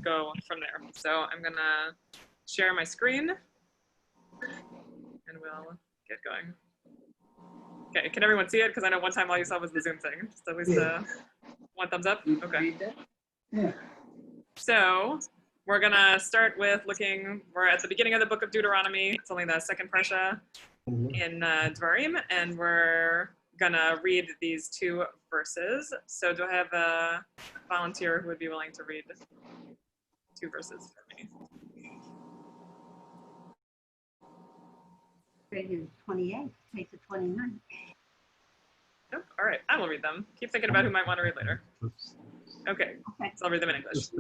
go from there. So I'm gonna share my screen and we'll get going. Okay, can everyone see it? Because I know one time all you saw was the Zoom thing. Just at least one thumbs up. Okay. Yeah. So we're gonna start with looking. We're at the beginning of the book of Deuteronomy. It's only the second parsha in Dvarim, and we're gonna read these 2 verses. So do I have a volunteer who would be willing to read 2 verses for me? Page 28, page 29. Oh, all right, I will read them. Keep thinking about who might want to read later. Okay, so I'll read them in English.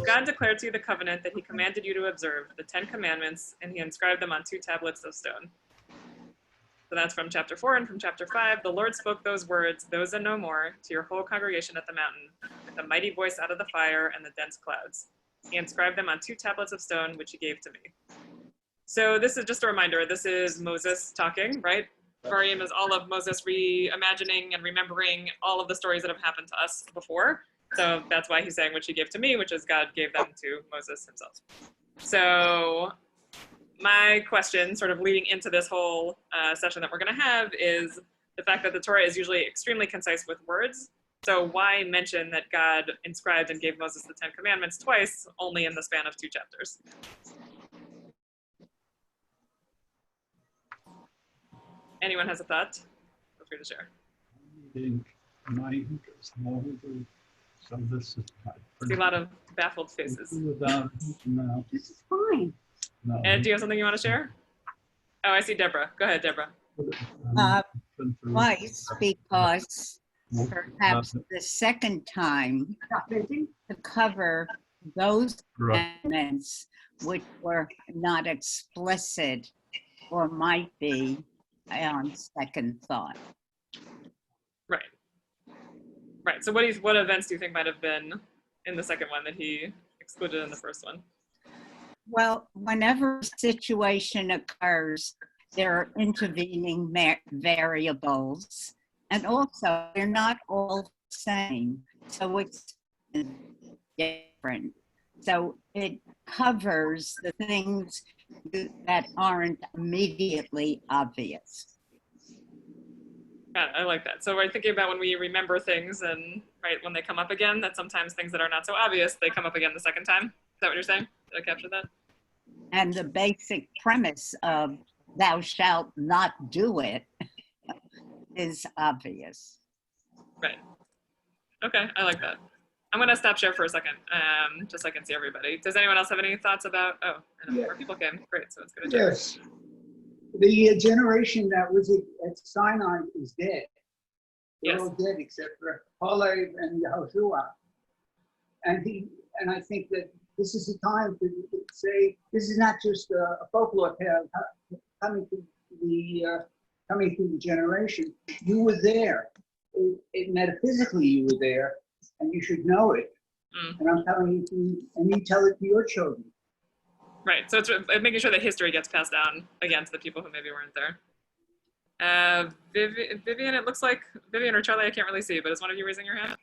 God declared to you the covenant that he commanded you to observe, the 10 commandments, and he inscribed them on 2 tablets of stone. So that's from chapter 4, and from chapter 5, the Lord spoke those words, those and no more, to your whole congregation at the mountain, with a mighty voice out of the fire and the dense clouds. He inscribed them on 2 tablets of stone, which he gave to me. So this is just a reminder, this is Moses talking, right? Dvarim is all of Moses reimagining and remembering all of the stories that have happened to us before. So that's why he's saying which he gave to me, which is God gave them to Moses himself. So my question, sort of leading into this whole session that we're going to have, is the fact that the Torah is usually extremely concise with words. So why mention that God inscribed and gave Moses the 10 commandments twice, only in the span of 2 chapters? Anyone has a thought? Feel free to share. My interest over, so this is I see a lot of baffled faces. No. This is fine. No. And do you have something you want to share? Oh, I see Deborah. Go ahead, Deborah. Twice, because perhaps the second time to cover those commandments which were not explicit or might be on second thought. Right. Right. So what events do you think might have been in the second one that he excluded in the first one? Well, whenever a situation occurs, there are intervening variables, and also they're not all the same, so it's different. So it covers the things that aren't immediately obvious. Yeah, I like that. So we're thinking about when we remember things and right when they come up again, that sometimes things that are not so obvious, they come up again the second time. Is that what you're saying? Did I capture that? And the basic premise of thou shalt not do it is obvious. Right. Okay, I like that. I'm going to stop share for a second, just so I can see everybody. Does anyone else have any thoughts about, oh, I know more people came. Great, so it's good to check. Yes. The generation that was at Sinai is dead. They're all dead except for Caleb and Yehoshua. And I think that this is the time to say this is not just a folklore tale coming through the generation. You were there. Metaphysically, you were there, and you should know it. And I'm telling you, and you tell it to your children. Right. So it's making sure that history gets passed down again to the people who maybe weren't there. Vivian, it looks like Vivian or Charlie. I can't really see, but is one of you raising your hand?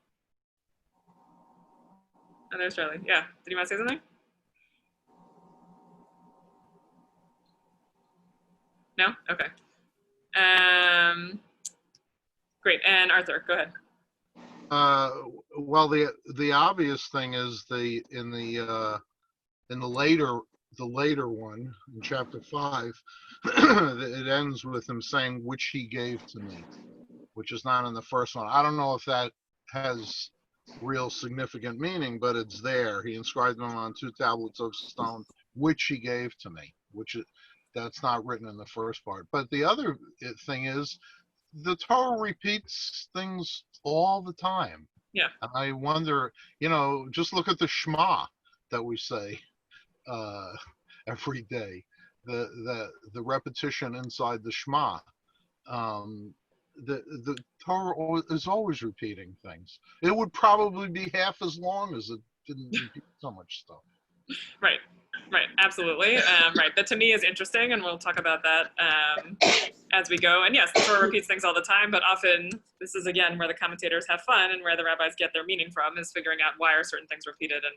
Oh, there's Charlie. Yeah. Did you want to say something? No? Okay. Great. And Arthur, go ahead. Well, the obvious thing is in the later one in chapter 5, it ends with him saying, "which he gave to me," which is not in the first one. I don't know if that has real significant meaning, but it's there. He inscribed them on 2 tablets of stone, which he gave to me, that's not written in the first part. But the other thing is, the Torah repeats things all the time. Yeah. And I wonder, just look at the Shema that we say every day. The repetition inside the Shema. The Torah is always repeating things. It would probably be half as long as it didn't repeat so much stuff. Right. Absolutely. Right. That to me is interesting, and we'll talk about that as we go. And yes, the Torah repeats things all the time, but often this is, again, where the commentators have fun and where the rabbis get their meaning from, is figuring out why are certain things repeated and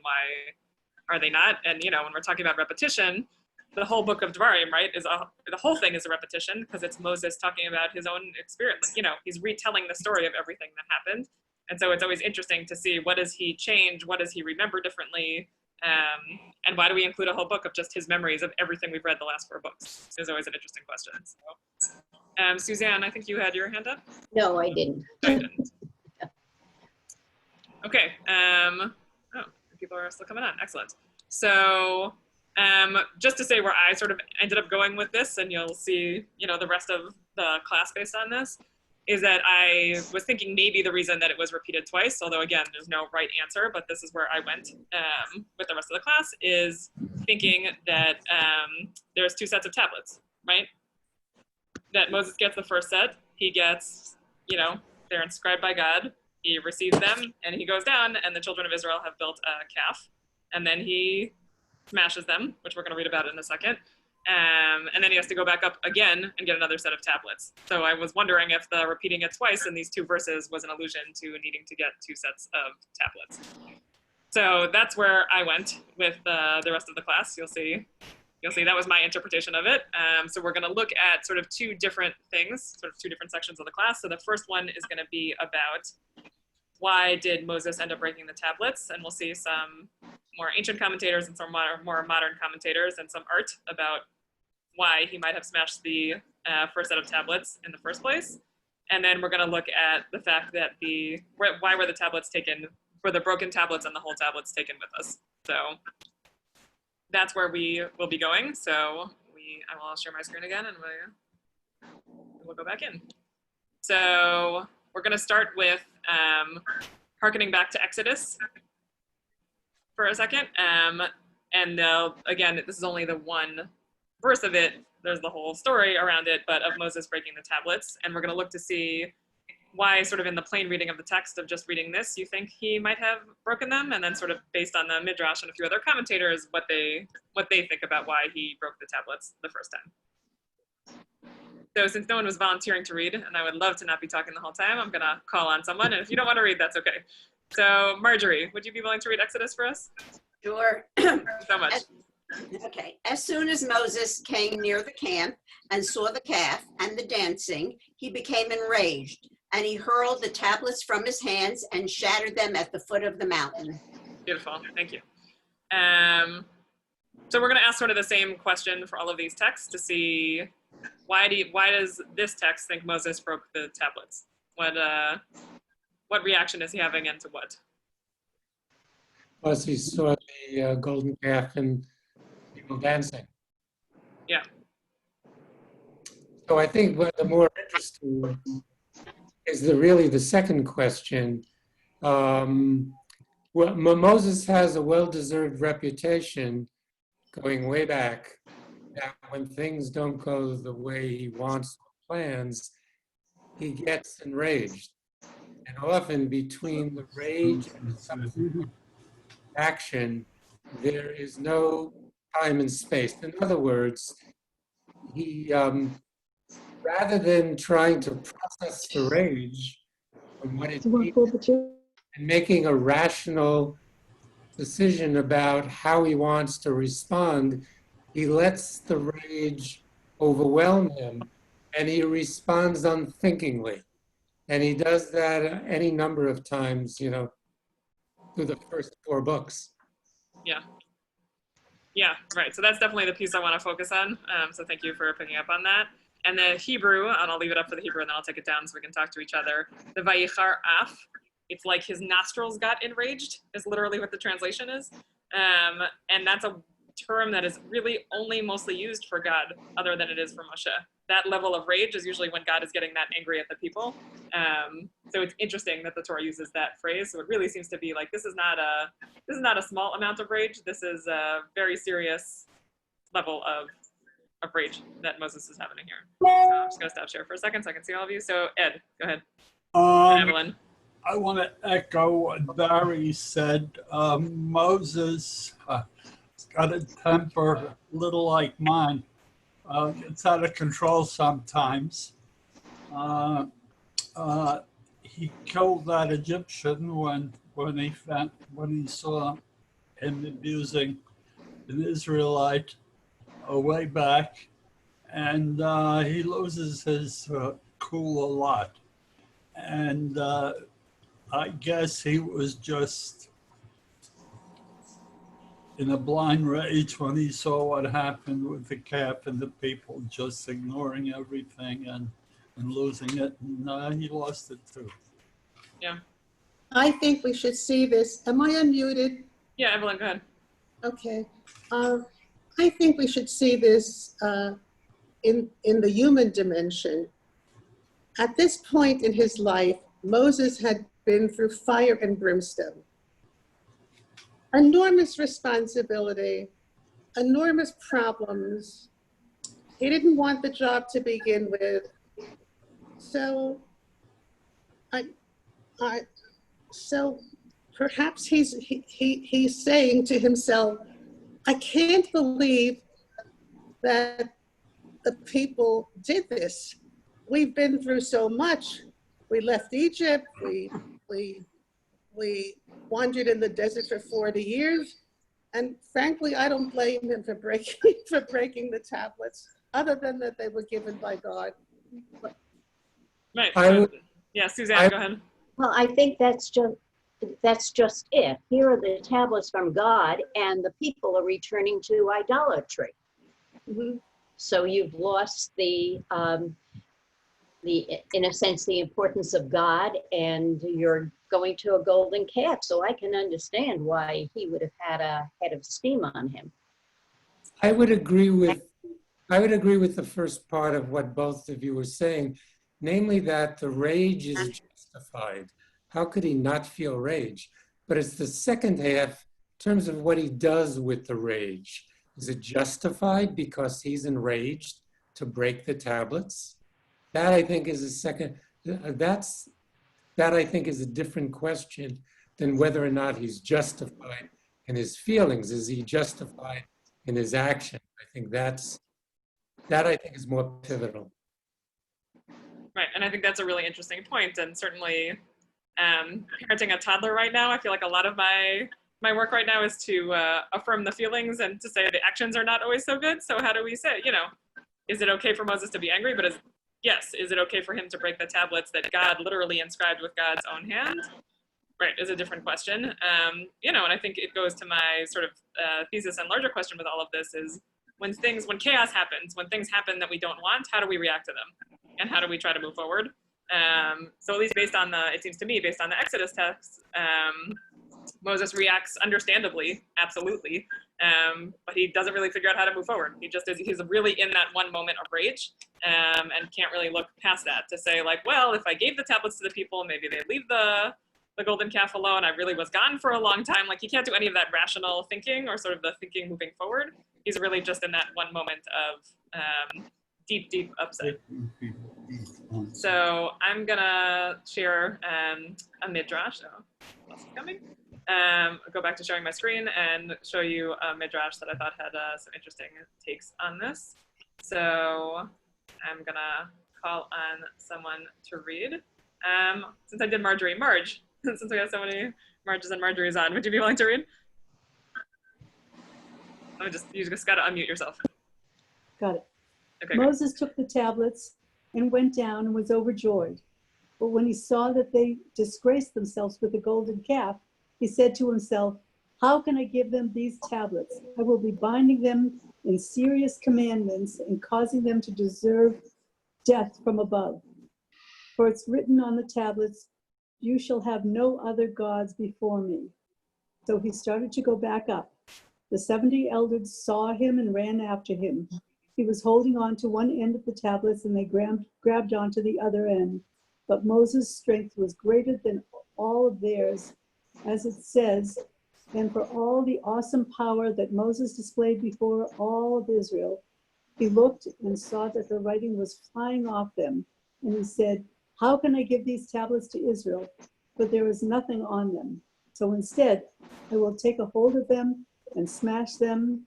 Are they not? And, when we're talking about repetition, the whole book of Devarim, right, the whole thing is a repetition because it's Moses talking about his own experience. He's retelling the story of everything that happened. And so it's always interesting to see, what does he change? What does he remember differently? And why do we include a whole book of just his memories of everything we've read the last 4 books? Is always an interesting question. So, Suzanne, I think you had your hand up? No, I didn't. No, you didn't. Okay. People are still coming on. Excellent. So just to say where I sort of ended up going with this, and you'll see, the rest of the class based on this, is that I was thinking maybe the reason that it was repeated twice, although again, there's no right answer, but this is where I went with the rest of the class, is thinking that there's 2 sets of tablets, right? That Moses gets the first set. He gets, they're inscribed by God. He receives them and he goes down, and the children of Israel have built a calf, and then he smashes them, which we're going to read about in a second. And then he has to go back up again and get another set of tablets. So I was wondering if the repeating it twice in these 2 verses was an allusion to needing to get 2 sets of tablets. So that's where I went with the rest of the class. You'll see that was my interpretation of it. So we're going to look at sort of 2 different things, sort of 2 different sections of the class. So the first one is going to be about why did Moses end up breaking the tablets? And we'll see some more ancient commentators and some more modern commentators and some art about why he might have smashed the first set of tablets in the first place. And then we're going to look at the fact that why were the tablets taken, were the broken tablets and the whole tablets taken with us? So that's where we will be going. So I will share my screen again and we'll go back in. So we're going to start with hearkening back to Exodus for a second. And again, this is only the one verse of it. There's the whole story around it, but of Moses breaking the tablets. And we're going to look to see why, sort of in the plain reading of the text of just reading this, you think he might have broken them, and then sort of based on the Midrash and a few other commentators, what they think about why he broke the tablets the first time. So since no one was volunteering to read, and I would love to not be talking the whole time, I'm going to call on someone, and if you don't want to read, that's okay. So Marjorie, would you be willing to read Exodus for us? Sure. Thank you so much. Okay. As soon as Moses came near the camp and saw the calf and the dancing, he became enraged, and he hurled the tablets from his hands and shattered them at the foot of the mountain. Beautiful. Thank you. So we're going to ask sort of the same question for all of these texts to see why does this text think Moses broke the tablets? What reaction is he having, and to what? Plus, he saw the golden calf and people dancing. Yeah. So I think what the more interesting is really the second question. Moses has a well-deserved reputation going way back. Now, when things don't go the way he wants or plans, he gets enraged. And often between the rage and some action, there is no time and space. In other words, he, rather than trying to process the rage from what it means and making a rational decision about how he wants to respond, he lets the rage overwhelm him and he responds unthinkingly. And he does that any number of times, through the first 4 books. Yeah. Yeah, right. So that's definitely the piece I want to focus on. So thank you for picking up on that. And the Hebrew, and I'll leave it up for the Hebrew and then I'll take it down so we can talk to each other. The Vayichar Af, it's like his nostrils got enraged, is literally what the translation is. And that's a term that is really only mostly used for God other than it is for Moshe. That level of rage is usually when God is getting that angry at the people. So it's interesting that the Torah uses that phrase. So it really seems to be like, this is not a small amount of rage. This is a very serious level of rage that Moses is having here. So I'm just gonna stop share for a second so I can see all of you. So Ed, go ahead. Evelyn. I want to echo what Barry said. Moses has got a temper a little like mine. It's out of control sometimes. He killed that Egyptian when he saw him abusing an Israelite way back, and he loses his cool a lot. And I guess he was just in a blind rage when he saw what happened with the calf and the people just ignoring everything and losing it. And he lost it too. Yeah. I think we should see this. Am I unmuted? Yeah, Evelyn, go ahead. Okay. I think we should see this in the human dimension. At this point in his life, Moses had been through fire and brimstone. Enormous responsibility, enormous problems. He didn't want the job to begin with. So so perhaps he's saying to himself, I can't believe that the people did this. We've been through so much. We left Egypt. We wandered in the desert for 40 years. And frankly, I don't blame him for breaking the tablets, other than that they were given by God. Right. Yeah, Suzanne, go ahead. Well, I think that's just it. Here are the tablets from God, and the people are returning to idolatry. Mm-hmm. So you've lost in a sense, the importance of God, and you're going to a golden calf. So I can understand why he would have had a head of steam on him. I would agree with the first part of what both of you were saying, namely that the rage is justified. How could he not feel rage? But it's the second half in terms of what he does with the rage. Is it justified because he's enraged to break the tablets? That I think is a second, that I think is a different question than whether or not he's justified in his feelings. Is he justified in his action? I think that I think is more pivotal. Right, and I think that's a really interesting point, and certainly parenting a toddler right now, I feel like a lot of my work right now is to affirm the feelings and to say the actions are not always so good. So how do we say, is it okay for Moses to be angry? But is it okay for him to break the tablets that God literally inscribed with God's own hand? Right, is a different question. And I think it goes to my sort of thesis and larger question with all of this is when chaos happens, when things happen that we don't want, how do we react to them? And how do we try to move forward? So at least it seems to me, based on the Exodus text, Moses reacts understandably, absolutely, but he doesn't really figure out how to move forward. He's really in that one moment of rage and can't really look past that to say like, well, if I gave the tablets to the people, maybe they'd leave the golden calf alone. I really was gone for a long time. Like he can't do any of that rational thinking or sort of the thinking moving forward. He's really just in that one moment of deep, deep upset. So I'm gonna share a midrash. What's coming? Go back to sharing my screen and show you a midrash that I thought had some interesting takes on this. So I'm gonna call on someone to read. Since I did Marjorie, since we have so many Marges and Marjories on, would you be willing to read? You just gotta unmute yourself. Got it. Okay. Moses took the tablets and went down and was overjoyed. But when he saw that they disgraced themselves with the golden calf, he said to himself, how can I give them these tablets? I will be binding them in serious commandments and causing them to deserve death from above. For it's written on the tablets, you shall have no other gods before me. So he started to go back up. The 70 elders saw him and ran after him. He was holding on to one end of the tablets and they grabbed onto the other end. But Moses' strength was greater than all of theirs, as it says, and for all the awesome power that Moses displayed before all of Israel, he looked and saw that the writing was flying off them. And he said, how can I give these tablets to Israel? But there is nothing on them. So instead, I will take a hold of them and smash them.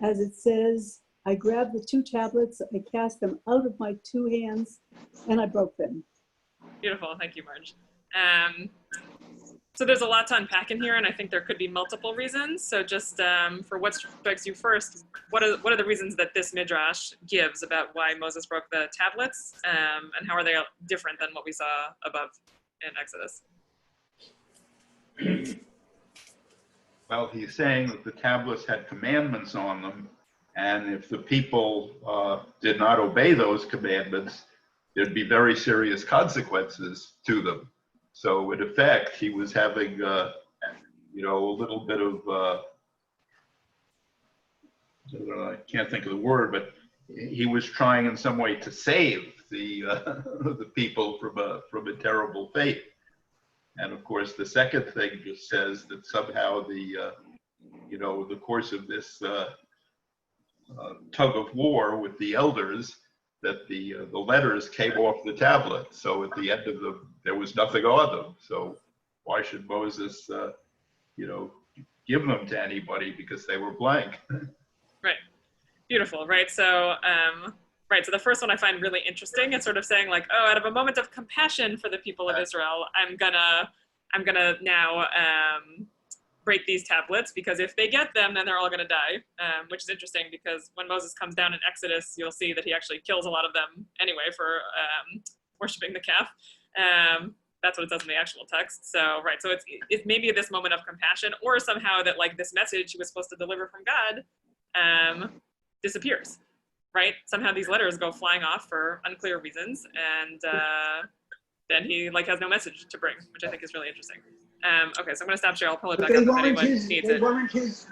As it says, I grabbed the 2 tablets, I cast them out of my 2 hands, and I broke them. Beautiful, thank you, Marge. So there's a lot to unpack in here, and I think there could be multiple reasons. So just for what strikes you first, what are the reasons that this midrash gives about why Moses broke the tablets, and how are they different than what we saw above in Exodus? Well, he's saying that the tablets had commandments on them, and if the people did not obey those commandments, there'd be very serious consequences to them. So in effect, he was having, a little bit of, I can't think of the word, but he was trying in some way to save the the people from a terrible fate. And of course, the second thing just says that somehow the course of this tug of war with the elders, that the letters came off the tablet. So at the end of them, there was nothing on them. So why should Moses, give them to anybody, because they were blank? Right. Beautiful. Right. So, right. So the first one I find really interesting. It's sort of saying like, oh, out of a moment of compassion for the people of Israel, I'm gonna now break these tablets, because if they get them, then they're all going to die, which is interesting because when Moses comes down in Exodus, you'll see that he actually kills a lot of them anyway for worshiping the calf. That's what it says in the actual text. So, right. So it's maybe this moment of compassion, or somehow that like this message he was supposed to deliver from God disappears, right? Somehow these letters go flying off for unclear reasons, and then he like has no message to bring, which I think is really interesting. Okay, so I'm going to stop share. I'll pull it back up if anyone needs it. They weren't his.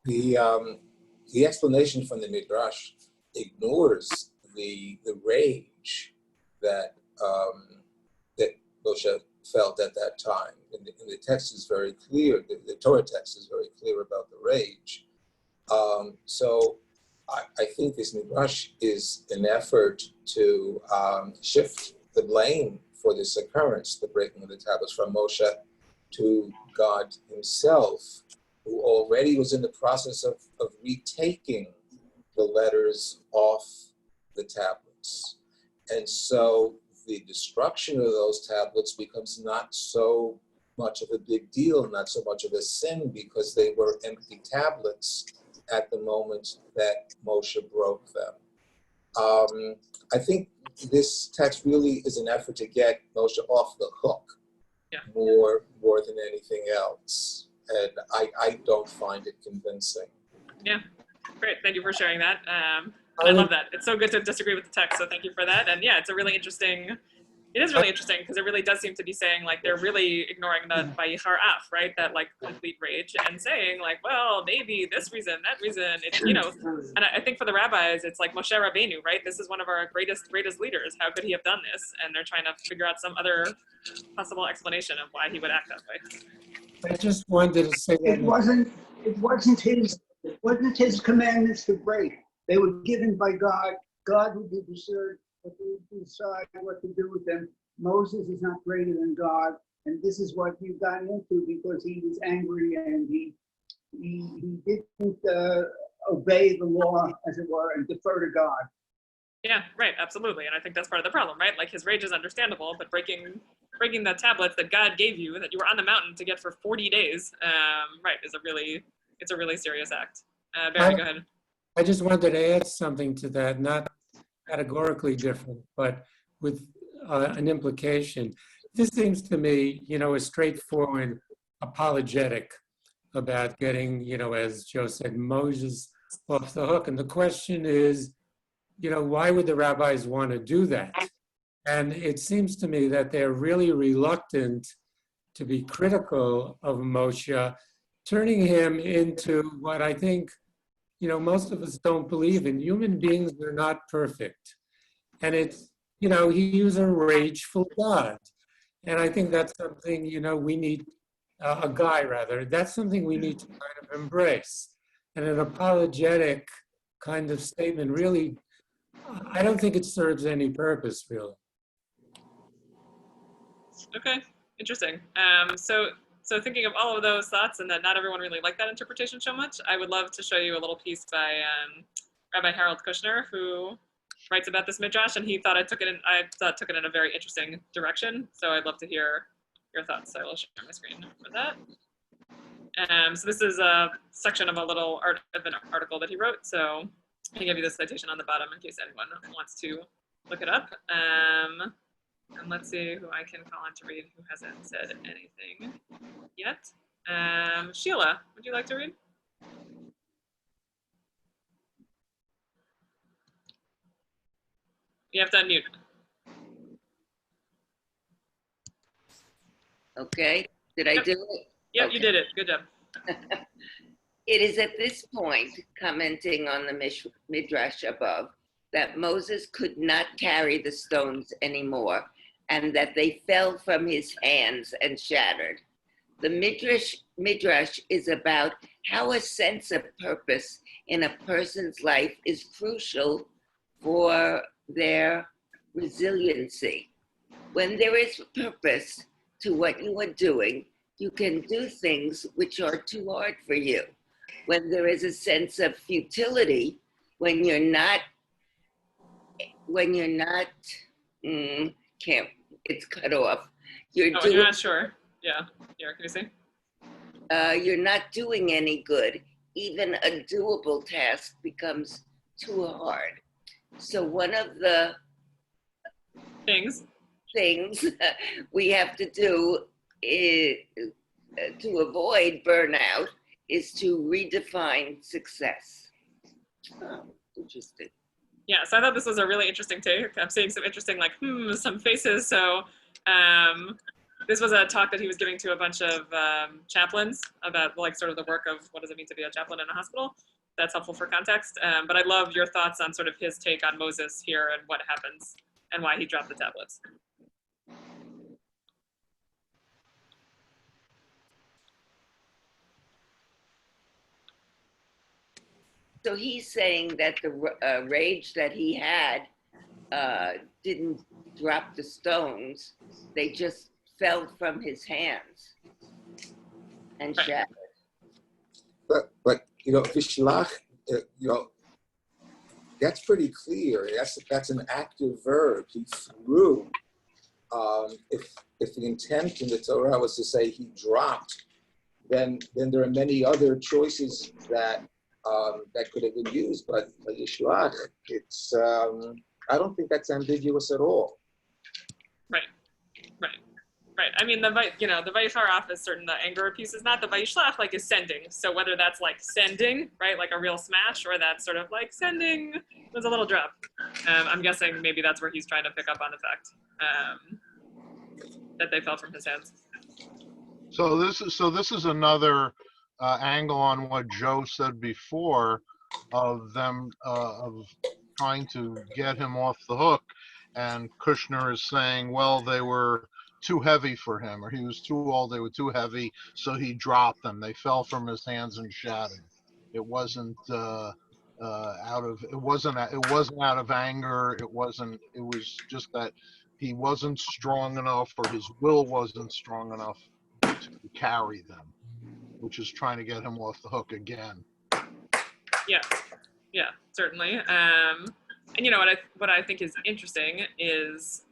The explanation from the Midrash ignores the rage that that Moshe felt at that time. And the text is very clear. The Torah text is very clear about the rage. So I think this Midrash is an effort to shift the blame for this occurrence, the breaking of the tablets, from Moshe to God himself, who already was in the process of retaking the letters off the tablets. And so the destruction of those tablets becomes not so much of a big deal, not so much of a sin, because they were empty tablets at the moment that Moshe broke them. I think this text really is an effort to get Moshe off the hook, more than anything else. And I don't find it convincing. Yeah, great. Thank you for sharing that. I love that. It's so good to disagree with the text, so thank you for that. And yeah, it's a really interesting, it is really interesting because it really does seem to be saying like they're really ignoring the Vayichar Af, right? That like complete rage, and saying like, well, maybe this reason, that reason. It's, and I think for the rabbis, it's like Moshe Rabbeinu, right? This is one of our greatest leaders. How could he have done this? And they're trying to figure out some other possible explanation of why he would act that way. I just wanted to say that It wasn't his commandments to break. They were given by God. God would decide what to do with them. Moses is not greater than God, and this is what he got into because he was angry and he didn't obey the law, as it were, and defer to God. Yeah, right, absolutely. And I think that's part of the problem, right? Like his rage is understandable, but breaking the tablets that God gave you, that you were on the mountain to get for 40 days, right, it's a really serious act. Barry, go ahead. I just wanted to add something to that, not categorically different, but with an implication. This seems to me, a straightforward apologetic about getting, as Joe said, Moses off the hook. And the question is, why would the rabbis want to do that? And it seems to me that they're really reluctant to be critical of Moshe, turning him into what I think, most of us don't believe in. Human beings are not perfect. And it's, he was a rageful God. And I think that's something, we need, a guy rather, that's something we need to kind of embrace. And an apologetic kind of statement really, I don't think it serves any purpose, really. Okay, interesting. So thinking of all of those thoughts, and that not everyone really liked that interpretation so much, I would love to show you a little piece by Rabbi Harold Kushner, who writes about this midrash, and he thought I took it in a very interesting direction. So I'd love to hear your thoughts. So I will share my screen for that. So this is a section of a little of an article that he wrote. So I give you the citation on the bottom in case anyone wants to look it up. And let's see who I can call on to read who hasn't said anything yet. Sheila, would you like to read? You have to unmute. Okay, did I do it? Yep, Okay. you did it. Good job. It is at this point, commenting on the Midrash above, that Moses could not carry the stones anymore, and that they fell from his hands and shattered. The Midrash is about how a sense of purpose in a person's life is crucial for their resiliency. When there is purpose to what you are doing, you can do things which are too hard for you. When there is a sense of futility, when you're not, it's cut off. You're not sure. Yeah, can you see? You're not doing any good. Even a doable task becomes too hard. So one of the things we have to do to avoid burnout is to redefine success. Oh, interesting. Yeah, so I thought this was a really interesting take. I'm seeing some interesting, some faces. So this was a talk that he was giving to a bunch of chaplains about sort of the work of what does it mean to be a chaplain in a hospital. That's helpful for context. But I love your thoughts on sort of his take on Moses here and what happens and why he dropped the tablets. So he's saying that the rage that he had didn't drop the stones. They just fell from his hands and shattered. But Vishlach, that's pretty clear. That's an active verb. He threw. If the intent in the Torah was to say he dropped, then there are many other choices that could have been used. But Yishlach, it's I don't think that's ambiguous at all. Right. I mean, the Vayisharaf is certain. The anger piece is not. The Vayishlach is sending. So whether that's sending, right, like a real smash, or that's sort of sending was a little drop. I'm guessing maybe that's where he's trying to pick up on the fact that they fell from his hands. So this is another angle on what Joe said before of them of trying to get him off the hook, and Kushner is saying, well, they were too heavy for him, or he was too old, they were too heavy, so he dropped them. They fell from his hands and shattered. It wasn't out of anger. It was just that he wasn't strong enough, or his will wasn't strong enough to carry them, which is trying to get him off the hook again. Yeah, certainly. And what I think is interesting is,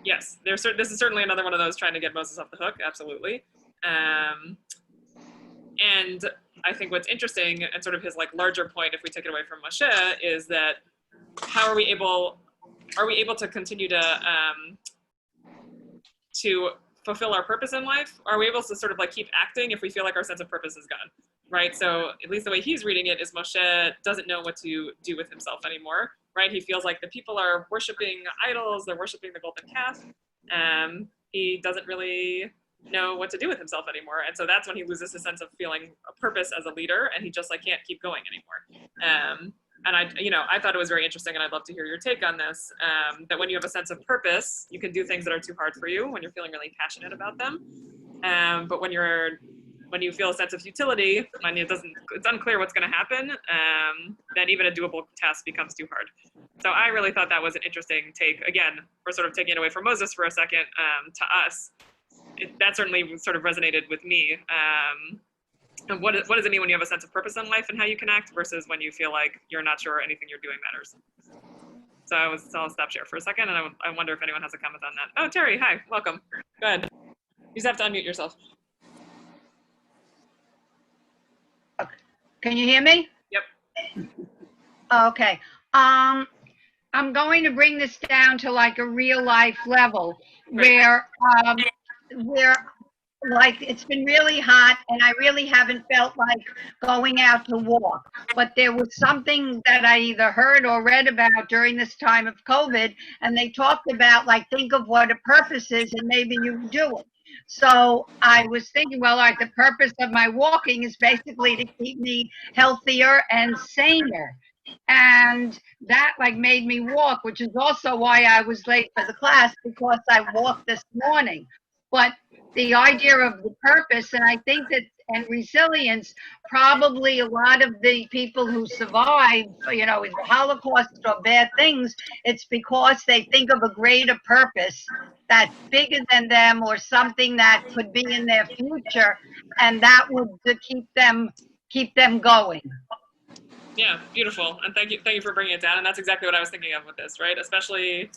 yes, this is certainly another one of those trying to get Moses off the hook, absolutely. And I think what's interesting, and sort of his larger point, if we take it away from Moshe, is that how are we able to continue to fulfill our purpose in life? Are we able to sort of keep acting if we feel like our sense of purpose is gone, right? So at least the way he's reading it is Moshe doesn't know what to do with himself anymore, right? He feels like the people are worshiping idols, they're worshiping the golden calf. He doesn't really know what to do with himself anymore. And so that's when he loses his sense of feeling a purpose as a leader, and he just can't keep going anymore. And I thought it was very interesting, and I'd love to hear your take on this, that when you have a sense of purpose, you can do things that are too hard for you when you're feeling really passionate about them. But when you feel a sense of futility, when it's unclear what's going to happen, then even a doable task becomes too hard. So I really thought that was an interesting take. Again, we're sort of taking it away from Moses for a second. To us, that certainly sort of resonated with me. And what does it mean when you have a sense of purpose in life and how you can act versus when you feel like you're not sure anything you're doing matters? So I'll stop share for a second, and I wonder if anyone has a comment on that. Oh, Terry, hi, welcome. Go ahead. You just have to unmute yourself. Can you hear me? Yep. Okay. I'm going to bring this down to like a real life level where like it's been really hot and I really haven't felt like going out to walk. But there was something that I either heard or read about during this time of COVID, and they talked about like think of what a purpose is and maybe you do it. So I was thinking, well, like the purpose of my walking is basically to keep me healthier and saner. And that like made me walk, which is also why I was late for the class, because I walked this morning. But the idea of the purpose, and I think that, and resilience, probably a lot of the people who survive, you know, in the Holocaust or bad things, it's because they think of a greater purpose that's bigger than them or something that could be in their future, and that would keep them going. Yeah, beautiful. And thank you for bringing it down. And that's exactly what I was thinking of with this, right? Especially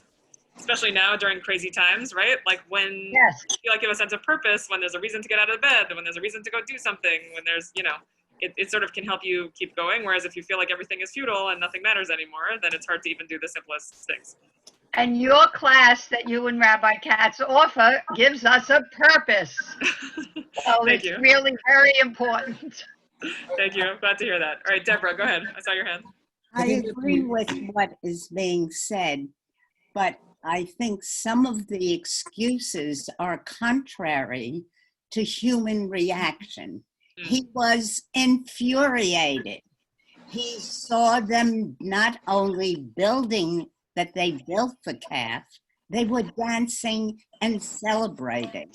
now during crazy times, right? Like when you feel like you have a sense of purpose, when there's a reason to get out of bed, when there's a reason to go do something, when there's, you know, it sort of can help you keep going. Whereas if you feel like everything is futile and nothing matters anymore, then it's hard to even do the simplest things. And your class that you and Rabbi Katz offer gives us a purpose. So Thank it's you. really very important. Thank you. I'm glad to hear that. All right, Deborah, go ahead. I saw your hand. I agree with what is being said, but I think some of the excuses are contrary to human reaction. He was infuriated. He saw them not only building that they built the calf, they were dancing and celebrating.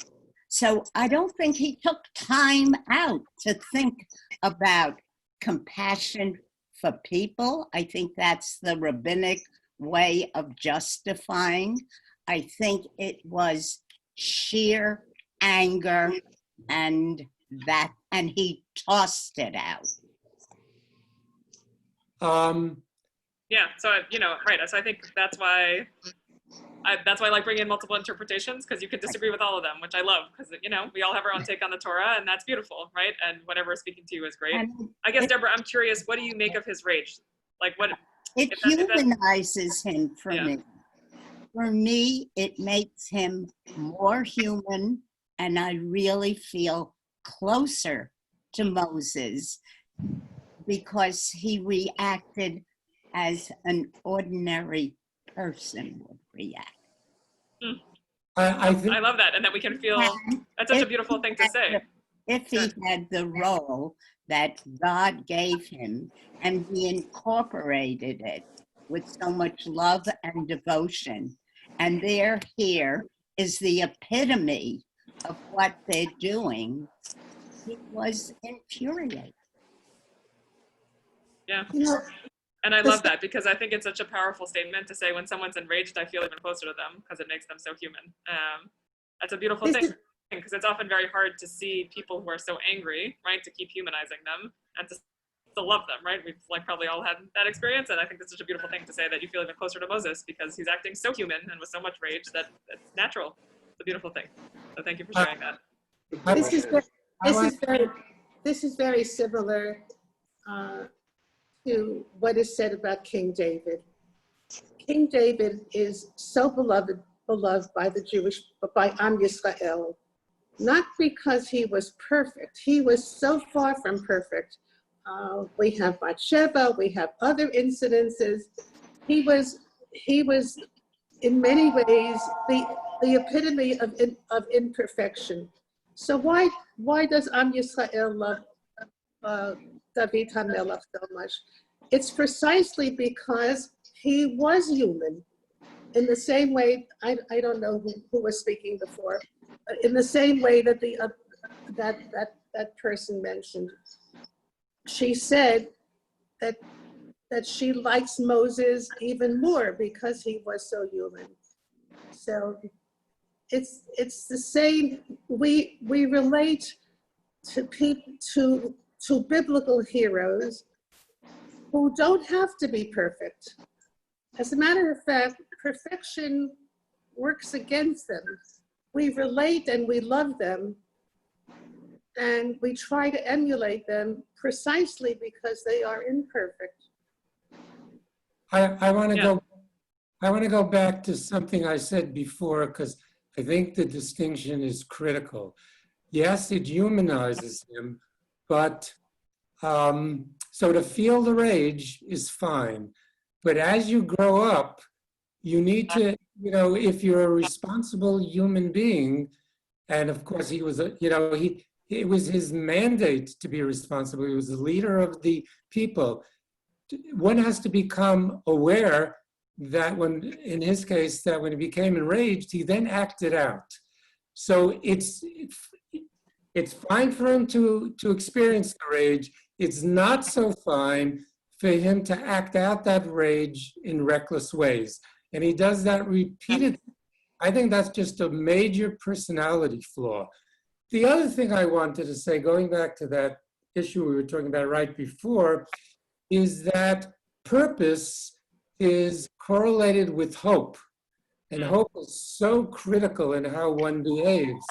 So I don't think he took time out to think about compassion for people. I think that's the rabbinic way of justifying. I think it was sheer anger and he tossed it out. Yeah, so, you know, right. So I think that's why I like bringing in multiple interpretations, because you could disagree with all of them, which I love, because, you know, we all have our own take on the Torah, and that's beautiful, right? And whatever is speaking to you is great. I guess, Deborah, I'm curious, what do you make of his rage? Like, what? It humanizes him for me. For me, it makes him more human, and I really feel closer to Moses because he reacted as an ordinary person would react. I love that, and that we can feel, that's such a beautiful thing to say. If he had the role that God gave him and he incorporated it with so much love and devotion, and here is the epitome of what they're doing, he was infuriated. Yeah. And I love that, because I think it's such a powerful statement to say, when someone's enraged, I feel even closer to them, because it makes them so human. That's a beautiful thing, because it's often very hard to see people who are so angry, right, to keep humanizing them and to love them, right? We've like probably all had that experience, and I think it's such a beautiful thing to say that you feel even closer to Moses because he's acting so human and with so much rage that it's natural. It's a beautiful thing. So thank you for sharing that. This is very similar to what is said about King David. King David is so beloved by the by Am Yisrael, not because he was perfect. He was so far from perfect. We have Bathsheba, we have other incidences. He was in many ways the epitome of imperfection. So why does Am Yisrael love David HaMelech so much? It's precisely because he was human. In the same way, I don't know who was speaking before, in the same way that that person mentioned. She said that she likes Moses even more because he was so human. So it's the same. We relate to biblical heroes who don't have to be perfect. As a matter of fact, perfection works against them. we relate and we love them, and we try to emulate them precisely because they are imperfect. I want to go back to something I said before, because I think the distinction is critical. Yes, it humanizes him, but so to feel the rage is fine. But as you grow up, you need to, if you're a responsible human being, and of course he was, it was his mandate to be responsible. He was the leader of the people. One has to become aware that in his case, that when he became enraged, he then acted out. So it's fine for him to experience the rage. It's not so fine for him to act out that rage in reckless ways. And he does that repeatedly. I think that's just a major personality flaw. The other thing I wanted to say, going back to that issue we were talking about right before, is that purpose is correlated with hope. And hope is so critical in how one behaves.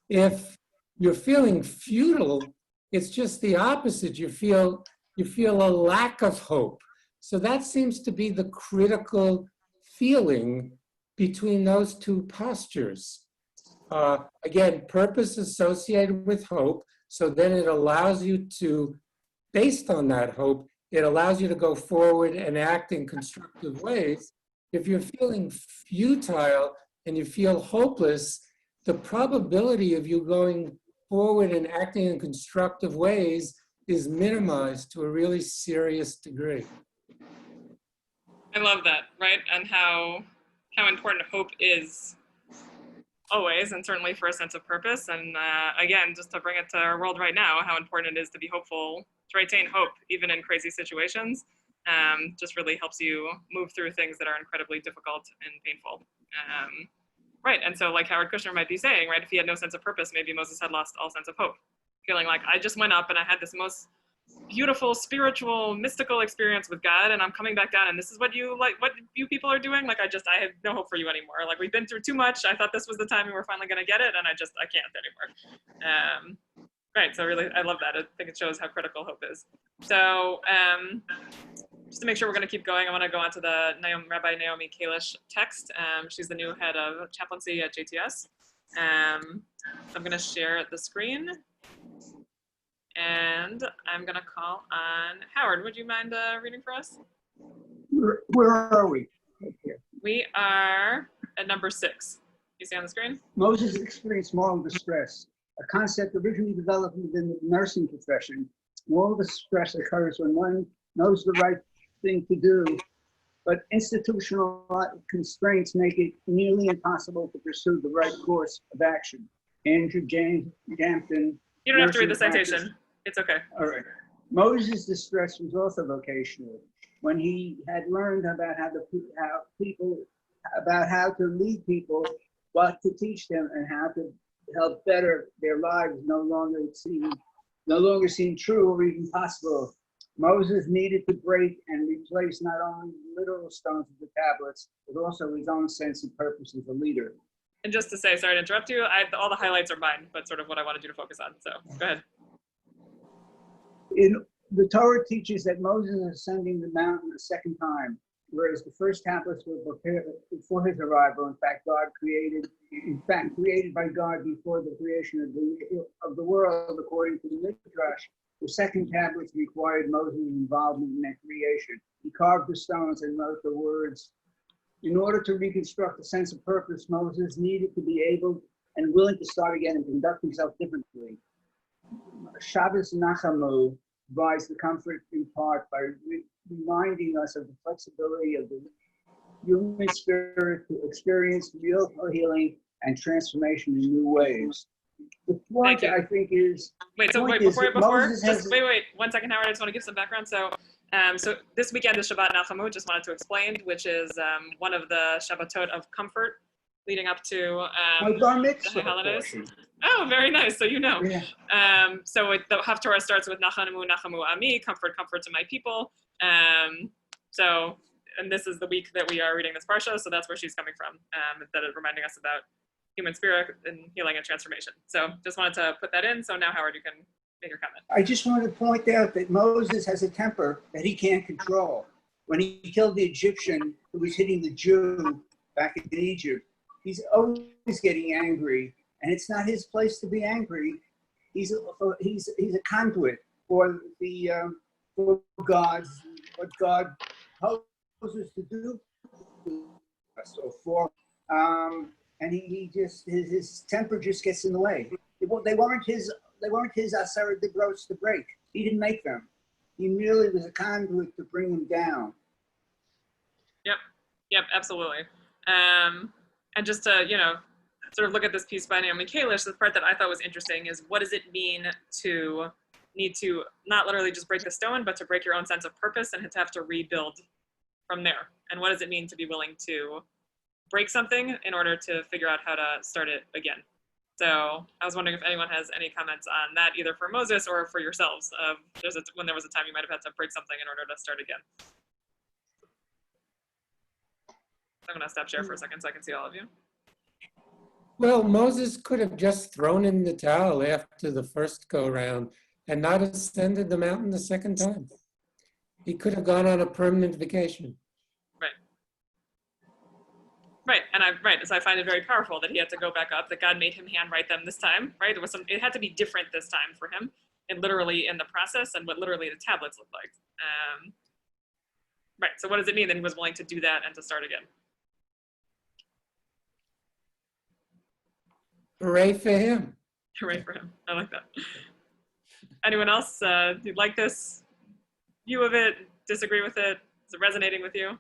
If you're feeling futile, it's just the opposite. You feel a lack of hope. So that seems to be the critical feeling between those two postures. Again, purpose associated with hope, so then it allows you to, based on that hope, it allows you to go forward and act in constructive ways. If you're feeling futile and you feel hopeless, the probability of you going forward and acting in constructive ways is minimized to a really serious degree. I love that, right? And how important hope is always, and certainly for a sense of purpose. And again, just to bring it to our world right now, how important it is to be hopeful, to retain hope, even in crazy situations, just really helps you move through things that are incredibly difficult and painful. Right, and so like Howard Kushner might be saying, right, if he had no sense of purpose, maybe Moses had lost all sense of hope. Feeling like, I just went up and I had this most beautiful, spiritual, mystical experience with God, and I'm coming back down, and this is what you people are doing. Like, I have no hope for you anymore. Like, we've been through too much. I thought this was the time we were finally going to get it, and I can't anymore. Right, so really, I love that. I think it shows how critical hope is. So just to make sure we're going to keep going, I want to go on to the Rabbi Naomi Kalish text. She's the new head of chaplaincy at JTS. I'm going to share the screen. And I'm going to call on Howard. Would you mind reading for us? Where are we? We are at number 6. You see on the screen? Moses experienced moral distress, a concept originally developed within the nursing profession. Moral distress occurs when one knows the right thing to do, but institutional constraints make it nearly impossible to pursue the right course of action. Andrew James Gampton. You don't have to read the citation. It's okay. All right. Moses' distress was also vocational. When he had learned about how to lead people, what to teach them, and how to help better their lives no longer seemed true or even possible. Moses needed to break and replace not only literal stones of the tablets, but also his own sense of purpose as a leader. And just to say, sorry to interrupt you, all the highlights are mine, but sort of what I wanted you to focus on. So go ahead. The Torah teaches that Moses is ascending the mountain a second time, whereas the first tablets were prepared before his arrival. In fact, created by God before the creation of the world, according to the Midrash. The second tablets required Moses' involvement in that creation. He carved the stones and wrote the words. In order to reconstruct a sense of purpose, Moses needed to be able and willing to start again and conduct himself differently. Shabbos Nachamu provides the comfort in part by reminding us of the flexibility of the human spirit to experience real healing and transformation in new ways. The point, I think, is... Wait, so wait, before, 1 second, Howard, I just want to give some background. So this weekend is Shabbat Nachamu, just wanted to explain, which is one of the Shabbatot of comfort leading up to the holidays. Oh, very nice. So you know. Yeah. So the Haftorah starts with Nachamu, Nachamu Ami, comfort, comfort to my people. And this is the week that we are reading this parsha, so that's where she's coming from, that is reminding us about human spirit and healing and transformation. So just wanted to put that in. So now, Howard, you can make your comment. I just want to point out that Moses has a temper that he can't control. When he killed the Egyptian who was hitting the Jew back in Egypt, he's always getting angry, and it's not his place to be angry. He's a conduit for the for God's what God poses to do. So for and he just his temper just gets in the way. They weren't his aseret dibros to break. He didn't make them. He merely was a conduit to bring them down. Yep, absolutely. And just to, sort of look at this piece by Naomi Kalish, the part that I thought was interesting is what does it mean to need to not literally just break the stone, but to break your own sense of purpose and to have to rebuild from there? And what does it mean to be willing to break something in order to figure out how to start it again? So I was wondering if anyone has any comments on that, either for Moses or for yourselves. When there was a time you might have had to break something in order to start again. I'm going to stop share for a second so I can see all of you. Well, Moses could have just thrown in the towel after the first go round and not ascended the mountain the second time. He could have gone on a permanent vacation. Right, so I find it very powerful that he had to go back up, that God made him handwrite them this time, right? It had to be different this time for him, and literally in the process and what literally the tablets look like. Right, so what does it mean that he was willing to do that and to start again? Hooray for him. Hooray for him, I like that. Anyone else, do you like this view of it, disagree with it? Is it resonating with you?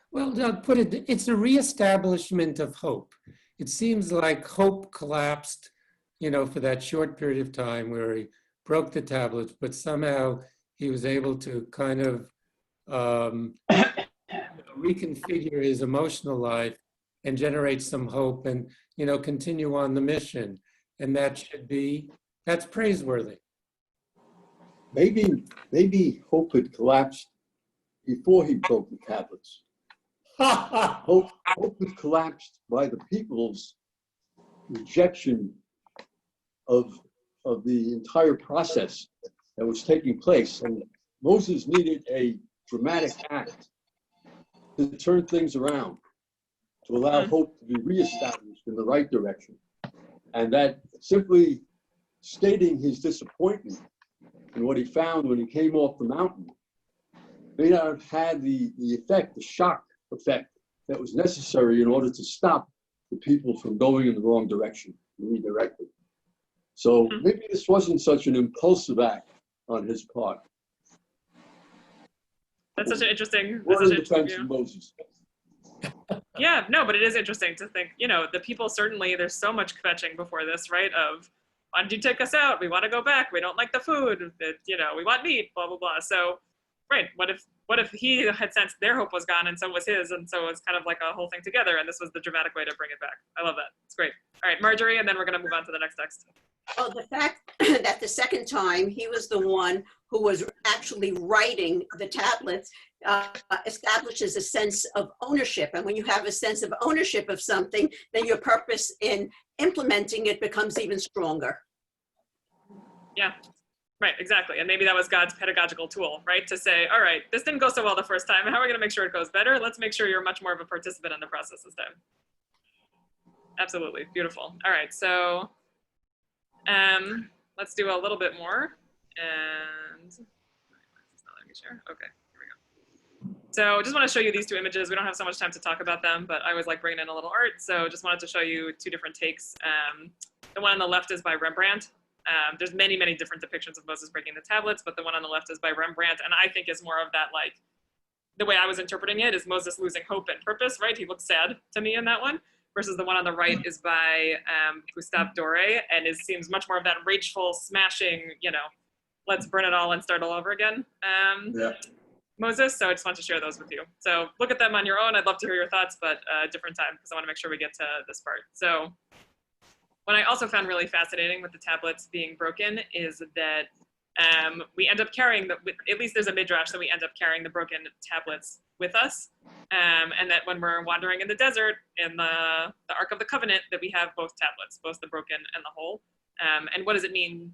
Well, I'll put it, it's a reestablishment of hope. It seems like hope collapsed, for that short period of time where he broke the tablets, but somehow he was able to kind of reconfigure his emotional life and generate some hope and, continue on the mission. And that's praiseworthy. Maybe hope had collapsed before he broke the tablets. Hope was collapsed by the people's rejection of the entire process that was taking place. And Moses needed a dramatic act to turn things around, to allow hope to be reestablished in the right direction. And that simply stating his disappointment in what he found when he came off the mountain may not have had the effect, the shock effect that was necessary in order to stop the people from going in the wrong direction, redirected. So maybe this wasn't such an impulsive act on his part. That's such an interesting defense of Moses. Yeah, no, but it is interesting to think, the people certainly, there's so much kvetching before this, right? Of, why did you take us out? We want to go back. We don't like the food. We want meat, blah, blah, blah. So, right, what if he had sensed their hope was gone and so was his, and so it was kind of like a whole thing together, and this was the dramatic way to bring it back. I love that. It's great. All right, Marjorie, and then we're going to move on to the next text. Well, the fact that the second time he was the one who was actually writing the tablets establishes a sense of ownership. And when you have a sense of ownership of something, then your purpose in implementing it becomes even stronger. Yeah, right, exactly. And maybe that was God's pedagogical tool, right? To say, all right, this didn't go so well the first time. How are we going to make sure it goes better? Let's make sure you're much more of a participant in the process this time. Absolutely, beautiful. All right, so let's do a little bit more. And it's not letting me share. Okay, here we go. So just want to show you these two images. We don't have so much time to talk about them, but I always like bringing in a little art. So just wanted to show you two different takes. The one on the left is by Rembrandt. There's many, many different depictions of Moses breaking the tablets, but the one on the left is by Rembrandt. And I think is more of that, like, the way I was interpreting it is Moses losing hope and purpose, right? He looks sad to me in that one. Versus the one on the right is by Gustave Doré, and it seems much more of that rageful, smashing, let's burn it all and start all over again. Moses, so I just want to share those with you. So look at them on your own. I'd love to hear your thoughts, but a different time because I want to make sure we get to this part. So what I also found really fascinating with the tablets being broken is that we end up carrying, at least there's a midrash that we end up carrying the broken tablets with us. And that when we're wandering in the desert in the Ark of the Covenant, that we have both tablets, both the broken and the whole. And what does it mean?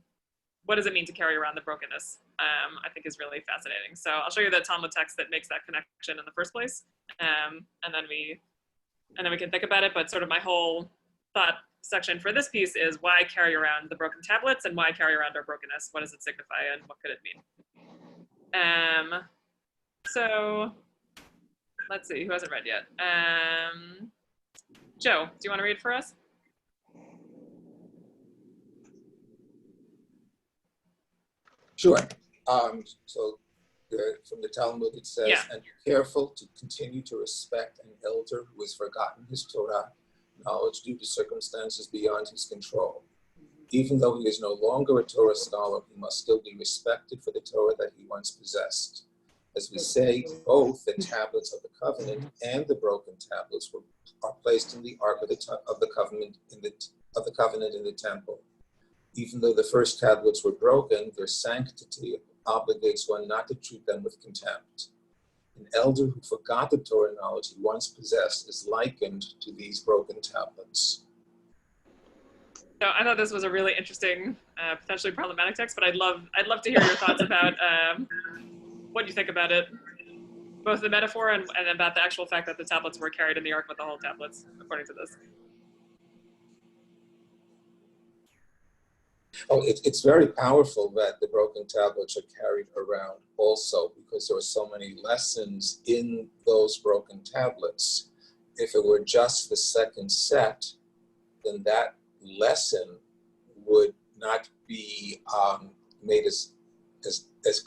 What does it mean to carry around the brokenness? I think is really fascinating. So I'll show you the Talmud text that makes that connection in the first place, and then we can think about it. But sort of my whole thought section for this piece is why carry around the broken tablets and why carry around our brokenness? What does it signify and what could it mean? So let's see, who hasn't read yet? Joe, do you want to read for us? Sure. So from the Talmud it says, and be careful to continue to respect an elder who has forgotten his Torah, knowledge due to circumstances beyond his control. Even though he is no longer a Torah scholar, he must still be respected for the Torah that he once possessed. As we say, both the tablets of the covenant and the broken tablets are placed in the Ark of the Covenant in the temple. Even though the first tablets were broken, their sanctity obligates one not to treat them with contempt. An elder who forgot the Torah knowledge he once possessed is likened to these broken tablets. So I thought this was a really interesting, potentially problematic text, but I'd love to hear your thoughts about what you think about it, both the metaphor and about the actual fact that the tablets were carried in the Ark with the whole tablets, according to this. Oh, it's very powerful that the broken tablets are carried around also, because there are so many lessons in those broken tablets. If it were just the second set, then that lesson would not be made as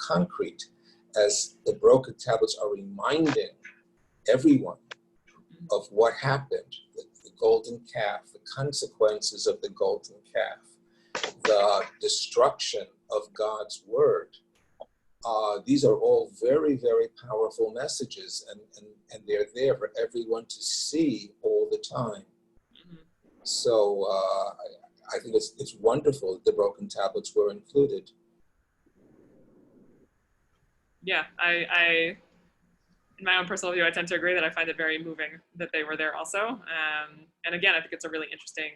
concrete, as the broken tablets are reminding everyone of what happened, the golden calf, the consequences of the golden calf, the destruction of God's word. These are all very, very powerful messages, and they're there for everyone to see all the time. So I think it's wonderful that the broken tablets were included. Yeah, I in my own personal view, I tend to agree that I find it very moving that they were there also. And again, I think it's a really interesting,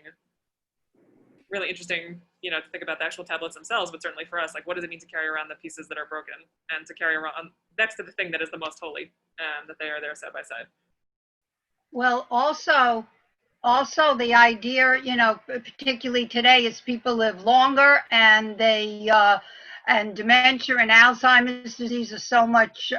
to think about the actual tablets themselves, but certainly for us, like, what does it mean to carry around the pieces that are broken and to carry around next to the thing that is the most holy, that they are there side by side. Well, also the idea, particularly today, as people live longer and and dementia and Alzheimer's disease are so much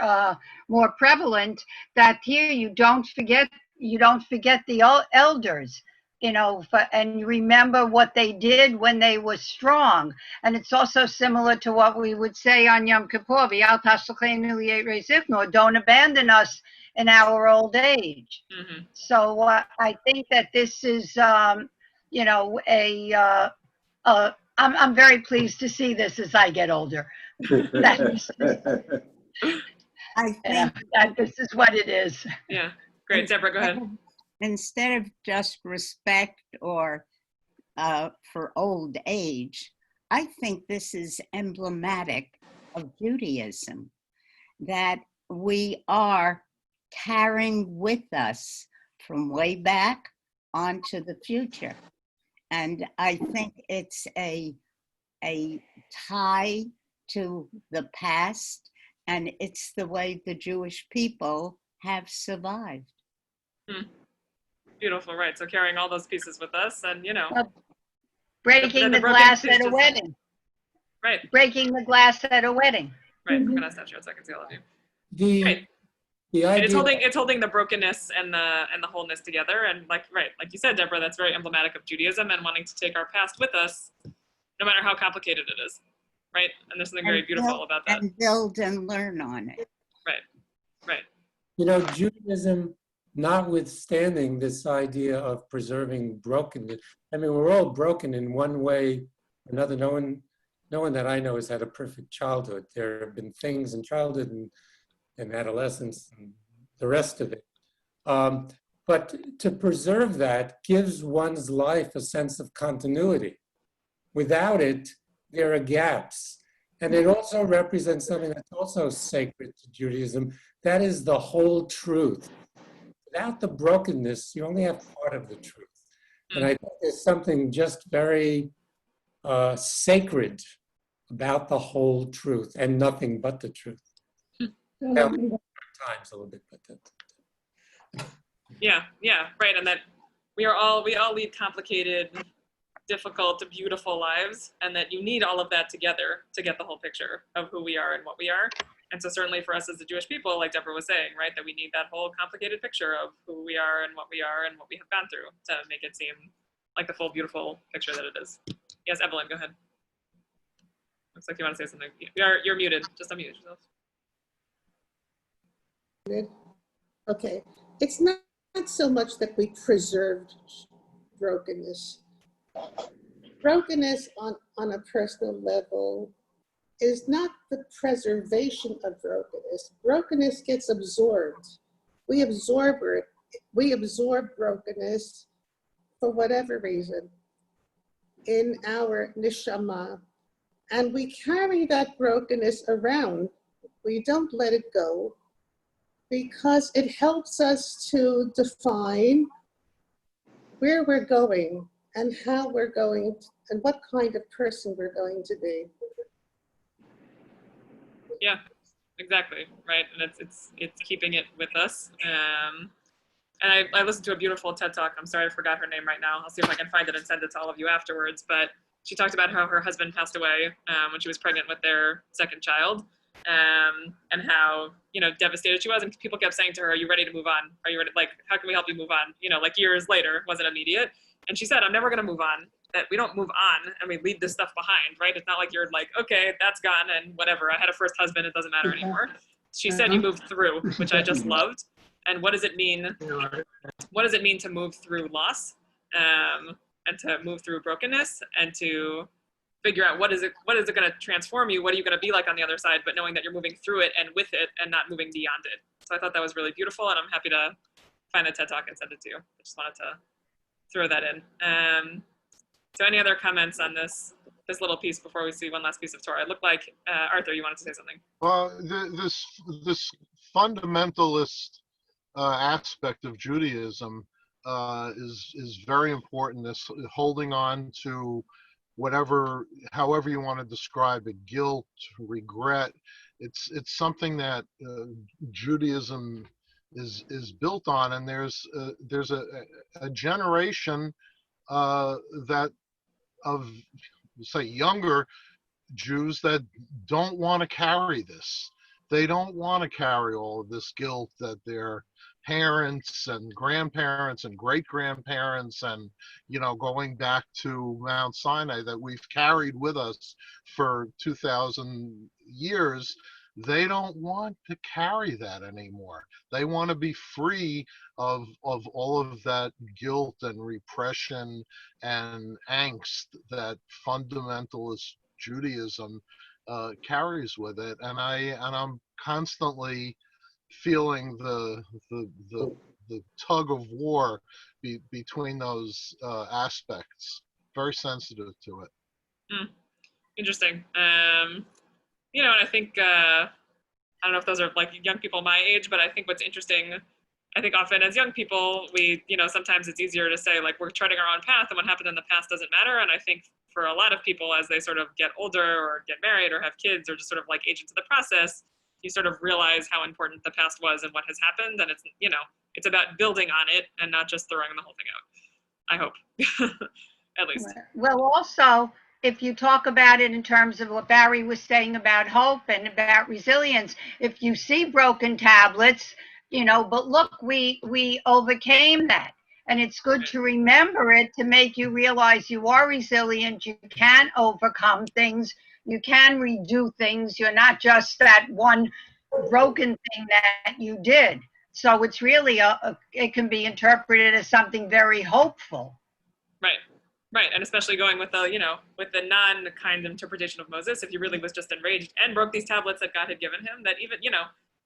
more prevalent, that here you don't forget the elders, and you remember what they did when they were strong. And it's also similar to what we would say on Yom Kippur, don't abandon us in our old age. Mm-hmm. So I think that this is, I'm very pleased to see this as I get older. I think that this is what it is. Yeah, great. Deborah, go ahead. Instead of just respect or for old age, I think this is emblematic of Judaism, that we are carrying with us from way back onto the future. And I think it's a tie to the past, and it's the way the Jewish people have survived. Beautiful, right? So carrying all those pieces with us, and breaking the glass at a wedding. Right. Breaking the glass at a wedding. Right. I'm gonna stop here so I can see all of you. The idea, it's holding the brokenness and the wholeness together, and like you said, Deborah, that's very emblematic of Judaism and wanting to take our past with us, no matter how complicated it is, right? And there's something very beautiful about that. And build and learn on it. Right. Judaism, notwithstanding this idea of preserving brokenness, I mean, we're all broken in one way or another. No one that I know has had a perfect childhood. There have been things in childhood and adolescence and the rest of it. But to preserve that gives one's life a sense of continuity. Without it, there are gaps. And it also represents something that's also sacred to Judaism. That is the whole truth. Without the brokenness, you only have part of the truth. And I think there's something just very sacred about the whole truth and nothing but the truth. Now, times a little bit, but that. Yeah, right. And that we all lead complicated, difficult, beautiful lives, and that you need all of that together to get the whole picture of who we are and what we are. And so certainly for us as the Jewish people, like Deborah was saying, right, that we need that whole complicated picture of who we are and what we have gone through to make it seem like the full beautiful picture that it is. Yes, Evelyn, go ahead. Looks like you want to say something. You're muted. Just unmute yourself. Okay. It's not so much that we preserved brokenness. Brokenness on a personal level is not the preservation of brokenness. Brokenness gets absorbed. We absorb it. We absorb brokenness for whatever reason in our neshama, and we carry that brokenness around. We don't let it go because it helps us to define where we're going and how we're going and what kind of person we're going to be. Yeah, exactly, right. And it's keeping it with us. And I listened to a beautiful TED Talk. I'm sorry I forgot her name right now. I'll see if I can find it and send it to all of you afterwards. But she talked about how her husband passed away when she was pregnant with their second child, and how, devastated she was. And people kept saying to her, "Are you ready to move on? Are you ready? Like, how can we help you move on?" Like years later, it wasn't immediate. And she said, "I'm never going to move on. That we don't move on and we leave this stuff behind, right? It's not like you're like, okay, that's gone and whatever. I had a first husband. It doesn't matter anymore." She said, "You moved through," which I just loved. And what does it mean? What does it mean to move through loss, and to move through brokenness, and to figure out what is it going to transform you? What are you going to be like on the other side? But knowing that you're moving through it and with it, and not moving beyond it. So I thought that was really beautiful, and I'm happy to find the TED Talk and send it to you. I just wanted to throw that in. So any other comments on this little piece before we see one last piece of Torah? It looked like Arthur, you wanted to say something. Well, this fundamentalist aspect of Judaism is very important. This holding on to however you want to describe it, guilt, regret. It's something that Judaism is built on, and there's a generation that of, say, younger Jews that don't want to carry this. They don't want to carry all of this guilt that their parents and grandparents and great-grandparents and, going back to Mount Sinai that we've carried with us for 2,000 years. They don't want to carry that anymore. They want to be free of all of that guilt and repression and angst that fundamentalist Judaism carries with it, and I'm constantly feeling the tug of war between those aspects. Very sensitive to it. Interesting. And I think I don't know if those are like young people my age, but I think what's interesting, I think often as young people, we, sometimes it's easier to say like we're charting our own path and what happened in the past doesn't matter. And I think for a lot of people, as they sort of get older or get married or have kids or just sort of like age into the process, you sort of realize how important the past was and what has happened. And it's, it's about building on it and not just throwing the whole thing out. I hope, at least. Well, also, if you talk about it in terms of what Barry was saying about hope and about resilience, if you see broken tablets, but look, we overcame that. And it's good to remember it to make you realize you are resilient, you can overcome things, you can redo things, you're not just that one broken thing that you did. So it's really, it can be interpreted as something very hopeful. Right, and especially going with the, with the non-kind interpretation of Moses, if he really was just enraged and broke these tablets that God had given him, that even,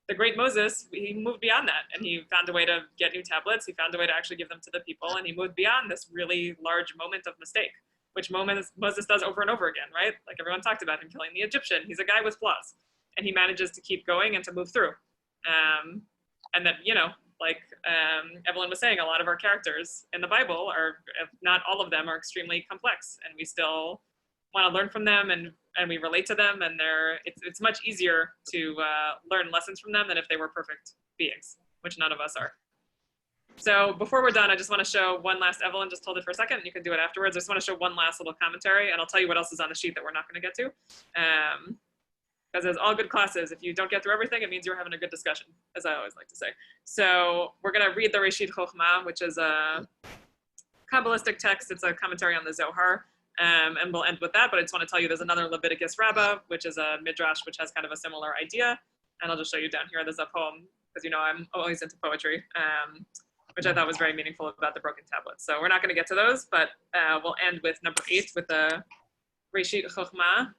the great Moses, he moved beyond that, and he found a way to get new tablets. He found a way to actually give them to the people, and he moved beyond this really large moment of mistake. which Moses does over and over again, right? Like everyone talked about him killing the Egyptian. He's a guy with flaws, and he manages to keep going and to move through. And then, like Evelyn was saying, a lot of our characters in the Bible are, if not all of them, are extremely complex, and we still want to learn from them, and we relate to them, and it's much easier to learn lessons from them than if they were perfect beings, which none of us are. So before we're done, I just want to show one last, Evelyn just told it for a second, and you can do it afterwards. I just want to show one last little commentary, and I'll tell you what else is on the sheet that we're not going to get to. Because as all good classes, if you don't get through everything, it means you're having a good discussion, as I always like to say. So we're going to read the Reshit Chochmah, which is a Kabbalistic text. It's a commentary on the Zohar, and we'll end with that. But I just want to tell you there's another Leviticus Rabbah, which is a midrash, which has kind of a similar idea. And I'll just show you down here. There's a poem, because I'm always into poetry, which I thought was very meaningful about the broken tablets. So we're not going to get to those, but we'll end with number 8 with the Reshit Chochmah.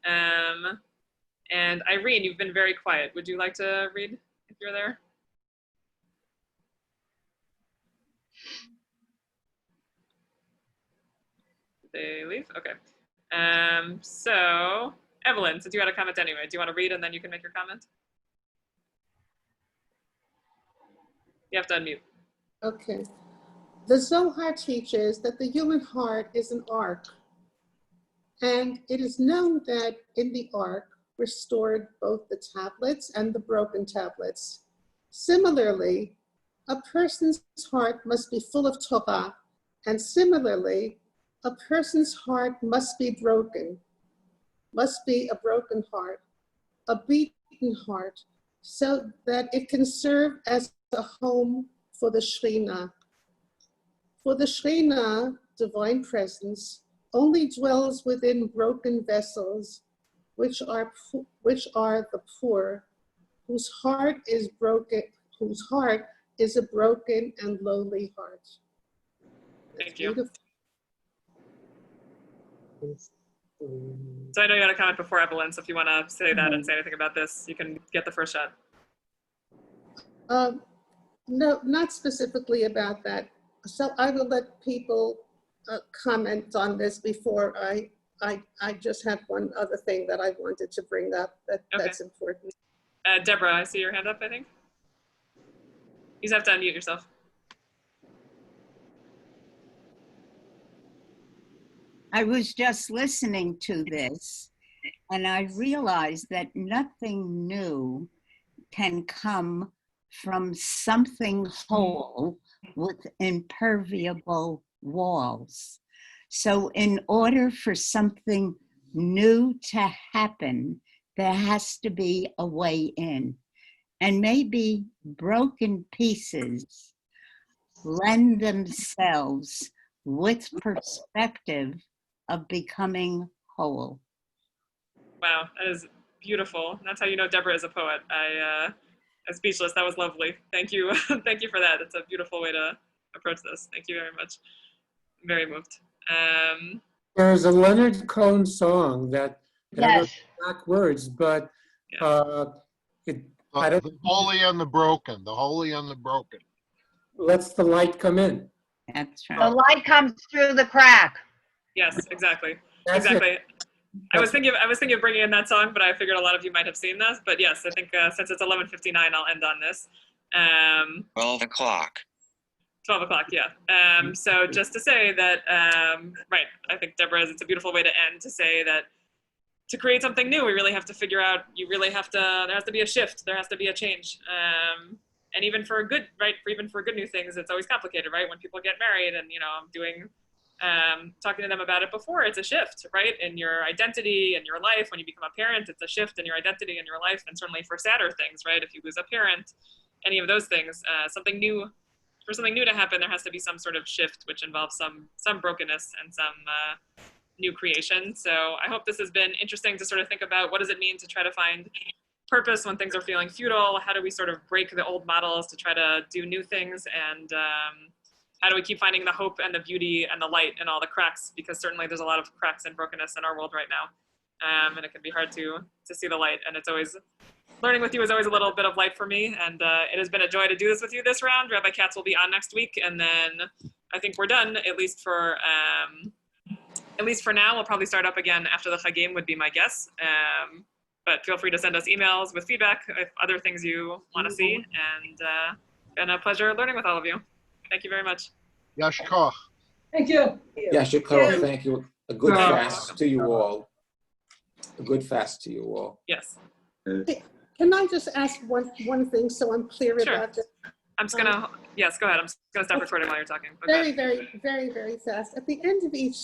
And Irene, you've been very quiet. Would you like to read if you're there? Did they leave? Okay. So Evelyn, since you had a comment anyway, do you want to read and then you can make your comment? You have to unmute. Okay. The Zohar teaches that the human heart is an ark, and it is known that in the ark were stored both the tablets and the broken tablets. Similarly, a person's heart must be full of Torah, and similarly, a person's heart must be broken, must be a broken heart, a beaten heart, so that it can serve as a home for the Shekhinah. For the Shekhinah, divine presence, only dwells within broken vessels, which are the poor, whose heart is broken, whose heart is a broken and lowly heart. Thank you. So I know you had a comment before, Evelyn, so if you want to say that and say anything about this, you can get the first shot. No, not specifically about that. So I will let people comment on this before I just have one other thing that I wanted to bring up that's important. Deborah, I see your hand up, I think. You just have to unmute yourself. I was just listening to this, and I realized that nothing new can come from something whole with impermeable walls. So in order for something new to happen, there has to be a way in. And maybe broken pieces lend themselves with perspective of becoming whole. Wow, that is beautiful. That's how you know Deborah is a poet. I'm speechless. That was lovely. Thank you. Thank you for that. It's a beautiful way to approach this. Thank you very much. I'm very moved. There's a Leonard Cohen song that I don't know Yes. the exact words, but The holy and the broken, the holy and the broken. lets the light come in. That's The right. light comes through the crack. Yes, exactly. That's exactly. it. I was thinking of bringing in that song, but I figured a lot of you might have seen this. But yes, I think since it's 11:59, I'll end on this. 12 o'clock. 12 o'clock, yeah. So just to say that, right, I think Deborah, it's a beautiful way to end, to say that to create something new, we really have to figure out, there has to be a shift, there has to be a change. And even for good, right, even for good new things, it's always complicated, right? When people get married and, I'm talking to them about it before, it's a shift, right? In your identity and your life. When you become a parent, it's a shift in your identity and your life. And certainly for sadder things, right? If you lose a parent, any of those things, for something new to happen, there has to be some sort of shift, which involves some brokenness and some new creation. So I hope this has been interesting to sort of think about, what does it mean to try to find purpose when things are feeling futile? How do we sort of break the old models to try to do new things? And how do we keep finding the hope and the beauty and the light in all the cracks? Because certainly there's a lot of cracks and brokenness in our world right now. And it can be hard to see the light. And it's always, learning with you is always a little bit of light for me. And it has been a joy to do this with you this round. Rabbi Katz will be on next week. And then I think we're done, at least for at least for now, we'll probably start up again after the Chagim would be my guess. But feel free to send us emails with feedback if other things you want to see. And been a pleasure learning with all of you. Thank you very much. Yasher koach. Thank you. Yasher koach, thank you. A good fast to you all. A good fast to you all. Yes. Can I just ask one thing so I'm clear Sure. about this? I'm just gonna, yes, go ahead. I'm just gonna stop recording while you're talking. But Very, very, very, very fast. At the end of each